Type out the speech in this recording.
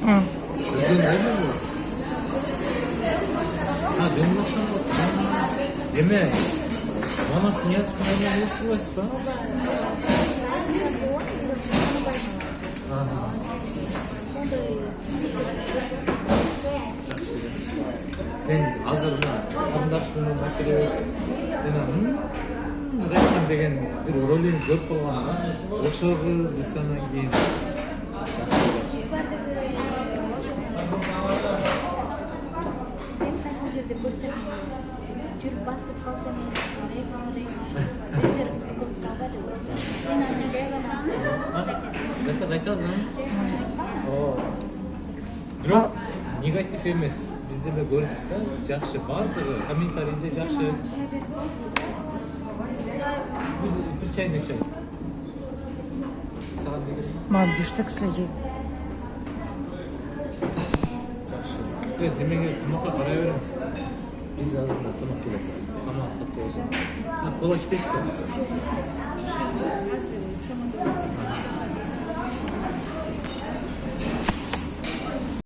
Sizden ne mi? Ha, dün akşam demek. Maması niye sıkıntı yok ki var? Ben hazırda qandaqsını makire reklam degan bir rolini ko'rib qolganman. O'sha qiz desandan keyin жүріп басып қалса мен көп салады мен аны жай ғана заказ айтасың? Бирок негатив емес. Bizde de gördük de жақсы бардығы, комментарийде жақсы. Bir çay ne çay? Саған не керек? Маған бюштек слежей. Жақсы. Демеге тамаққа қарай береміз. Biz азында тамақ керек. Тамақ сатып болсын. Кола ішпейсіз бе? азыр